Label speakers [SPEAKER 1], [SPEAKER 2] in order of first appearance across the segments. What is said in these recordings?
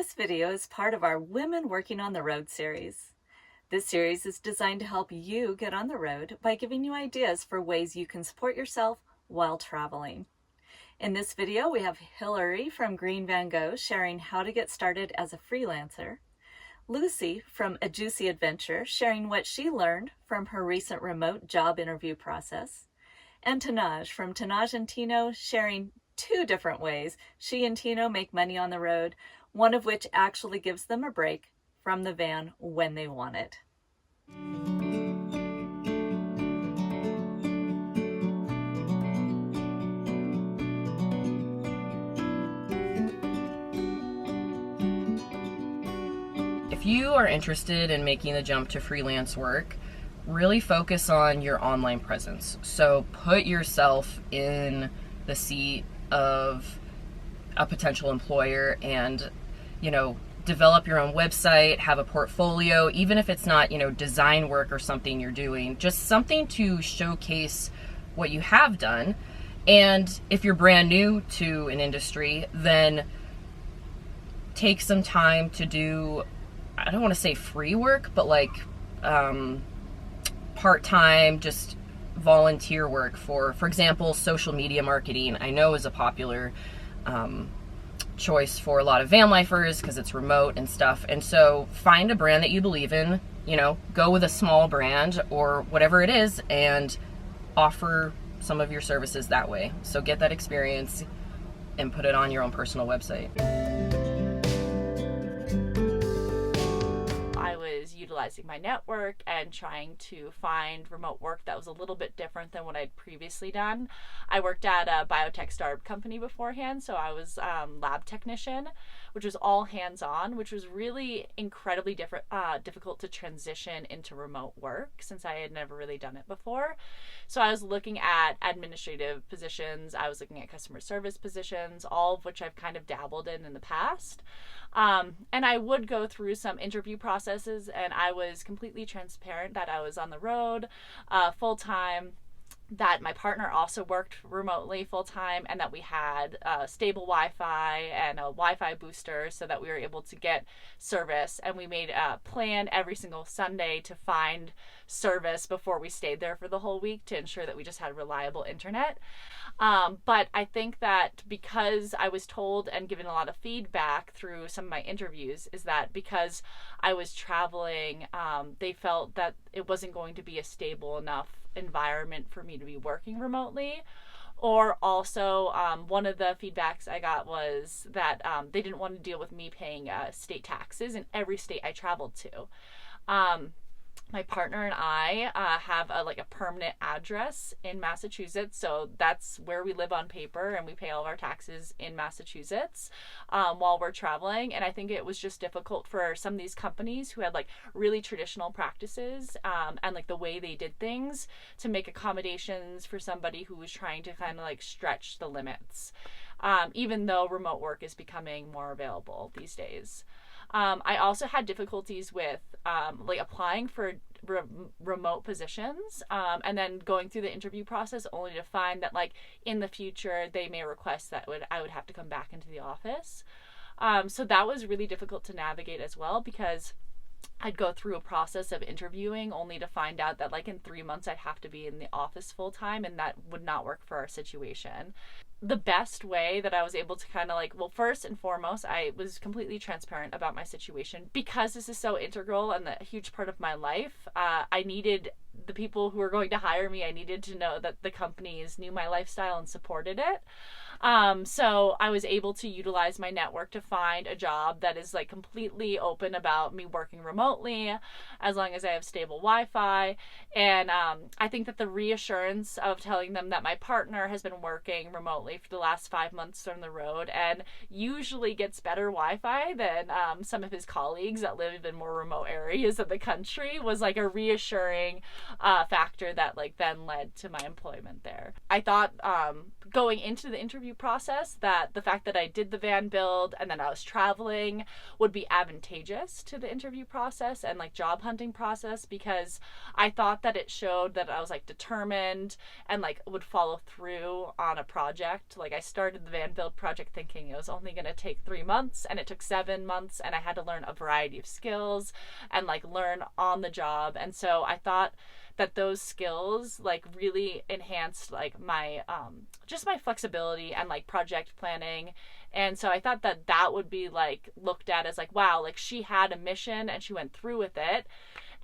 [SPEAKER 1] This video is part of our Women Working on the Road series. This series is designed to help you get on the road by giving you ideas for ways you can support yourself while traveling. In this video, we have Hilary from green.van.go sharing how to get started as a freelancer, Lucy from ajucyadventure sharing what she learned from her recent remote job interview process, and Tenaj from Tenaj and Tino sharing 2 different ways she and Tino make money on the road, one of which actually gives them a break from the van when they want it.
[SPEAKER 2] If you are interested in making the jump to freelance work, really focus on your online presence. So put yourself in the seat of a potential employer and, develop your own website, have a portfolio, even if it's not, design work or something you're doing, just something to showcase what you have done. And if you're brand new to an industry, then take some time to do, I don't want to say free work, but part-time, just volunteer work for example, social media marketing. I know is a popular choice for a lot of van lifers because it's remote and stuff. And so find a brand that you believe in, go with a small brand or whatever it is and offer some of your services that way. So get that experience and put it on your own personal website.
[SPEAKER 3] Utilizing my network and trying to find remote work that was a little bit different than what I'd previously done. I worked at a biotech startup company beforehand, so I was lab technician, which was all hands-on, which was really incredibly difficult to transition into remote work since I had never really done it before. So I was looking at administrative positions, I was looking at customer service positions, all of which I've kind of dabbled in the past. And I would go through some interview processes, and I was completely transparent that I was on the road full-time, that my partner also worked remotely full-time, and that we had stable Wi-Fi and a Wi-Fi booster so that we were able to get service. And we made a plan every single Sunday to find service before we stayed there for the whole week to ensure that we just had reliable internet. But I think that because I was told and given a lot of feedback through some of my interviews is that because I was traveling, they felt that it wasn't going to be a stable enough environment for me to be working remotely. Or also, one of the feedbacks I got was that they didn't want to deal with me paying state taxes in every state I traveled to. My partner and I have a permanent address in Massachusetts, so that's where we live on paper, and we pay all of our taxes in Massachusetts while we're traveling. And I think it was just difficult for some of these companies who had really traditional practices and the way they did things to make accommodations for somebody who was trying to kind of stretch the limits, even though remote work is becoming more available these days. I also had difficulties with applying for remote positions and then going through the interview process only to find that in the future they may request that I would have to come back into the office. So that was really difficult to navigate as well, because I'd go through a process of interviewing only to find out that in 3 months I'd have to be in the office full time, and that would not work for our situation. The best way that I was able to kind of first and foremost, I was completely transparent about my situation because this is so integral and a huge part of my life. I needed the people who were going to hire me, I needed to know that the companies knew my lifestyle and supported it. So I was able to utilize my network to find a job that is completely open about me working remotely as long as I have stable Wi-Fi. And I think that the reassurance of telling them that my partner has been working remotely for the last 5 months on the road and usually gets better Wi-Fi than some of his colleagues that live in more remote areas of the country was a reassuring factor that then led to my employment there. I thought going into the interview process that the fact that I did the van build and then I was traveling would be advantageous to the interview process and like job hunting process, because I thought that it showed that I was like determined and like would follow through on a project. Like I started the van build project thinking it was only going to take 3 months, and it took 7 months, and I had to learn a variety of skills and like learn on the job. And so I thought that those skills like really enhanced like my just my flexibility and like project planning. And so I thought that that would be like looked at as like, wow, like she had a mission and she went through with it.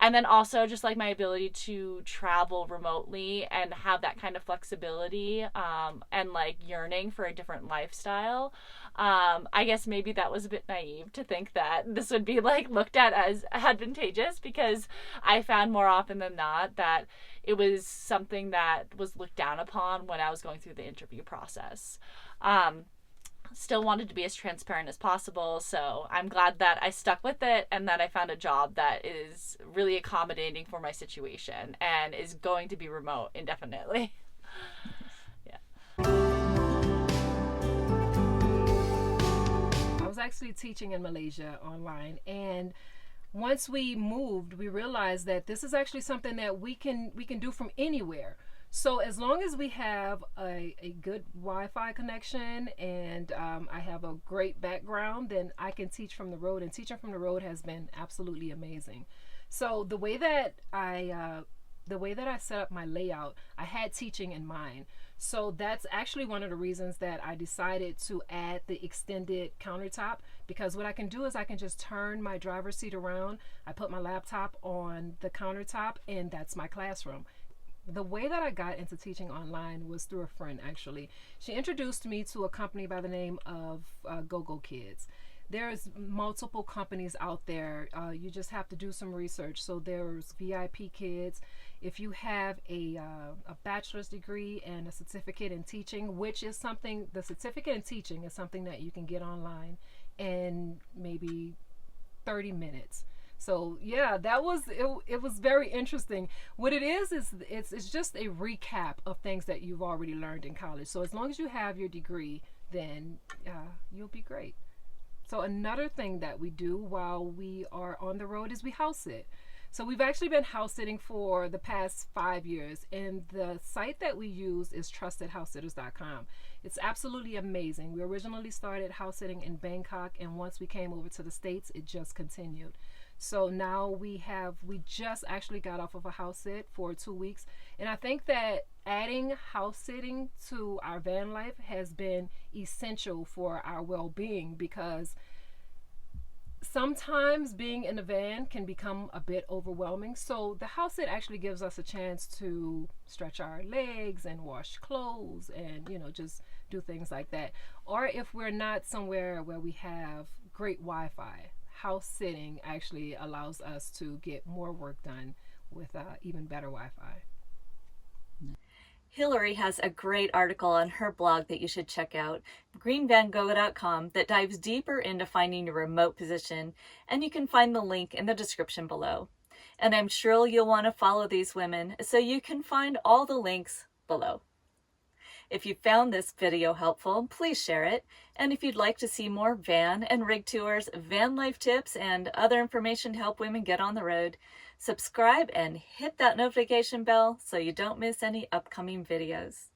[SPEAKER 3] And then also just like my ability to travel remotely and have that kind of flexibility, and like yearning for a different lifestyle. I guess maybe that was a bit naive to think that this would be like looked at as advantageous, because I found more often than not that it was something that was looked down upon when I was going through the interview process. Still wanted to be as transparent as possible, so I'm glad that I stuck with it and that I found a job that is really accommodating for my situation and is going to be remote indefinitely. Yeah.
[SPEAKER 4] I was actually teaching in Malaysia online, and once we moved, we realized that this is actually something that we can do from anywhere. So as long as we have a good Wi-Fi connection and I have a great background, then I can teach from the road, and teaching from the road has been absolutely amazing. So the way that I set up my layout, I had teaching in mind. So that's actually one of the reasons that I decided to add the extended countertop, because what I can do is I can just turn my driver's seat around, I put my laptop on the countertop, and that's my classroom. The way that I got into teaching online was through a friend, actually. She introduced me to a company by the name of Go Kids. There's multiple companies out there. You just have to do some research. So there's VIP Kids. If you have a bachelor's degree and a certificate in teaching, which is something, the certificate in teaching is something that you can get online in maybe 30 minutes. So yeah, that was it was very interesting. What it is it's just a recap of things that you've already learned in college. So as long as you have your degree, then you'll be great. So another thing that we do while we are on the road is we house sit. So we've actually been house sitting for the past 5 years, and the site that we use is trustedhousesitters.com. It's absolutely amazing. We originally started house sitting in Bangkok, and once we came over to the States, it just continued. So now we just actually got off of a house sit for 2 weeks, and I think that adding house sitting to our van life has been essential for our well-being, because sometimes being in a van can become a bit overwhelming. So the house sit actually gives us a chance to stretch our legs and wash clothes and, just do things like that. Or if we're not somewhere where we have great Wi-Fi, house sitting actually allows us to get more work done with even better Wi-Fi.
[SPEAKER 1] Hilary has a great article on her blog that you should check out, green.van.go, that dives deeper into finding your remote position, and you can find the link in the description below. And I'm sure you'll want to follow these women, so you can find all the links below. If you found this video helpful, please share it. And if you'd like to see more van and rig tours, van life tips, and other information to help women get on the road, subscribe and hit that notification bell so you don't miss any upcoming videos.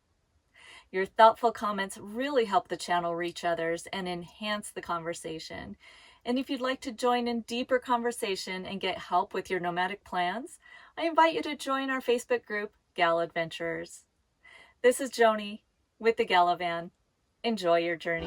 [SPEAKER 1] Your thoughtful comments really help the channel reach others and enhance the conversation. And if you'd like to join in deeper conversation and get help with your nomadic plans, I invite you to join our Facebook group, Gal Adventurers. This is Joni with the Galavan. Enjoy your journey.